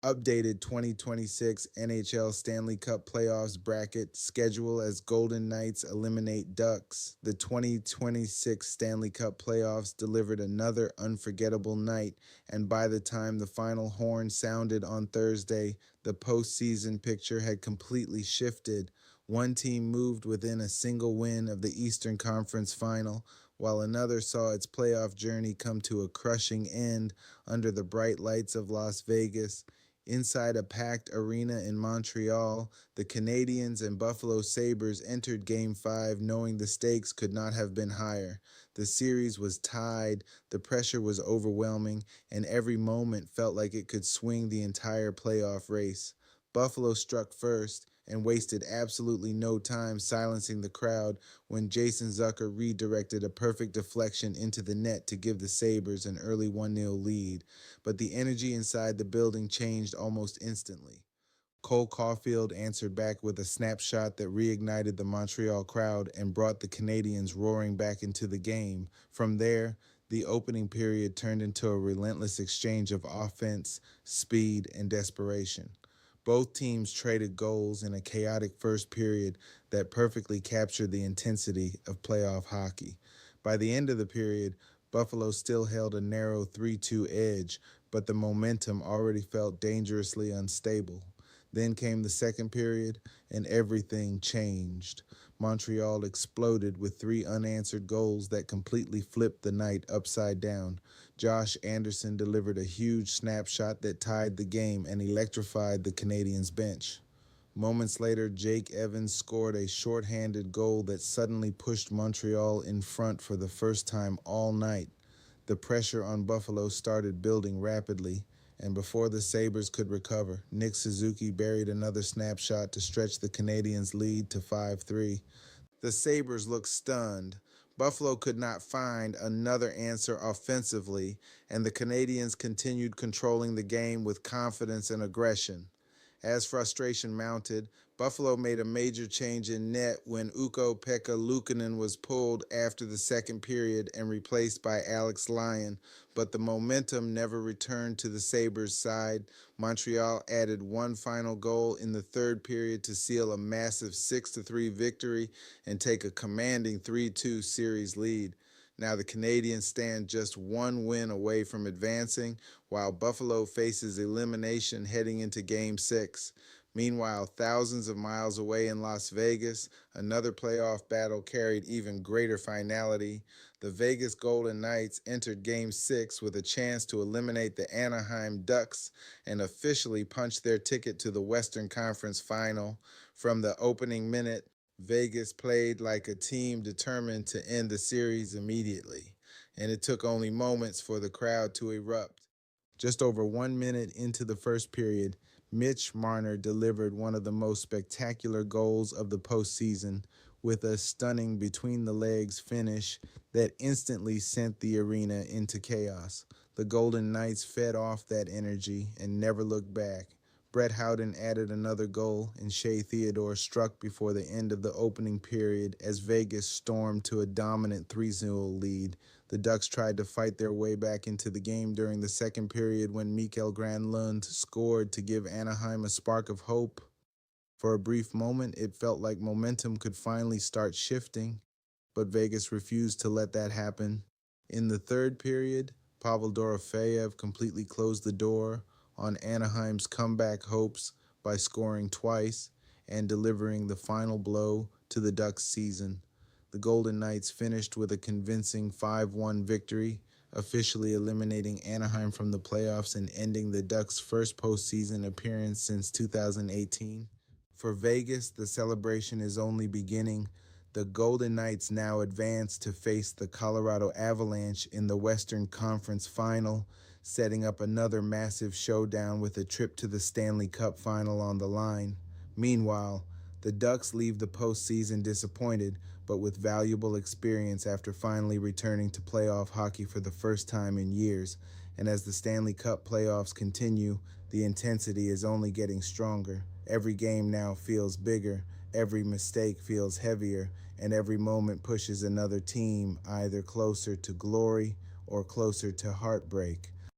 Updated 2026 NHL Stanley Cup Playoffs bracket schedule as Golden Knights eliminate Ducks. The 2026 Stanley Cup Playoffs delivered another unforgettable night, and by the time the final horn sounded on Thursday, the postseason picture had completely shifted. One team moved within a single win of the Eastern Conference Final, while another saw its playoff journey come to a crushing end under the bright lights of Las Vegas. Inside a packed arena in Montreal, the Canadiens and Buffalo Sabres entered Game 5 knowing the stakes could not have been higher. The series was tied, the pressure was overwhelming, and every moment felt like it could swing the entire playoff race. Buffalo struck first and wasted absolutely no time silencing the crowd when Jason Zucker redirected a perfect deflection into the net to give the Sabres an early 1-0 lead. But the energy inside the building changed almost instantly. Cole Caulfield answered back with a snapshot that reignited the Montreal crowd and brought the Canadiens roaring back into the game. From there, the opening period turned into a relentless exchange of offense, speed, and desperation. Both teams traded goals in a chaotic first period that perfectly captured the intensity of playoff hockey. By the end of the period, Buffalo still held a narrow 3-2 edge, but the momentum already felt dangerously unstable. Then came the second period, and everything changed. Montreal exploded with three unanswered goals that completely flipped the night upside down. Josh Anderson delivered a huge snapshot that tied the game and electrified the Canadiens' bench. Moments later, Jake Evans scored a shorthanded goal that suddenly pushed Montreal in front for the first time all night. The pressure on Buffalo started building rapidly, and before the Sabres could recover, Nick Suzuki buried another snapshot to stretch the Canadiens' lead to 5-3. The Sabres looked stunned. Buffalo could not find another answer offensively, and the Canadiens continued controlling the game with confidence and aggression. As frustration mounted, Buffalo made a major change in net when Ukko-Pekka Luukkonen was pulled after the second period and replaced by Alex Lyon, but the momentum never returned to the Sabres' side. Montreal added one final goal in the third period to seal a massive 6-3 victory and take a commanding 3-2 series lead. Now the Canadiens stand just one win away from advancing, while Buffalo faces elimination heading into Game 6. Meanwhile, thousands of miles away in Las Vegas, another playoff battle carried even greater finality. The Vegas Golden Knights entered Game 6 with a chance to eliminate the Anaheim Ducks and officially punch their ticket to the Western Conference Final. From the opening minute, Vegas played like a team determined to end the series immediately, and it took only moments for the crowd to erupt. Just over 1 minute into the first period, Mitch Marner delivered one of the most spectacular goals of the postseason with a stunning between the legs finish that instantly sent the arena into chaos. The Golden Knights fed off that energy and never looked back. Brett Howden added another goal, and Shea Theodore struck before the end of the opening period as Vegas stormed to a dominant 3-0 lead. The Ducks tried to fight their way back into the game during the second period when Mikael Granlund scored to give Anaheim a spark of hope. For a brief moment, it felt like momentum could finally start shifting, but Vegas refused to let that happen. In the third period, Pavel Dorofeyev completely closed the door on Anaheim's comeback hopes by scoring twice and delivering the final blow to the Ducks' season. The Golden Knights finished with a convincing 5-1 victory, officially eliminating Anaheim from the playoffs and ending the Ducks' first postseason appearance since 2018. For Vegas, the celebration is only beginning. The Golden Knights now advance to face the Colorado Avalanche in the Western Conference Final, setting up another massive showdown with a trip to the Stanley Cup Final on the line. Meanwhile, the Ducks leave the postseason disappointed, but with valuable experience after finally returning to playoff hockey for the first time in years. And as the Stanley Cup playoffs continue, the intensity is only getting stronger. Every game now feels bigger, every mistake feels heavier, and every moment pushes another team either closer to glory or closer to heartbreak.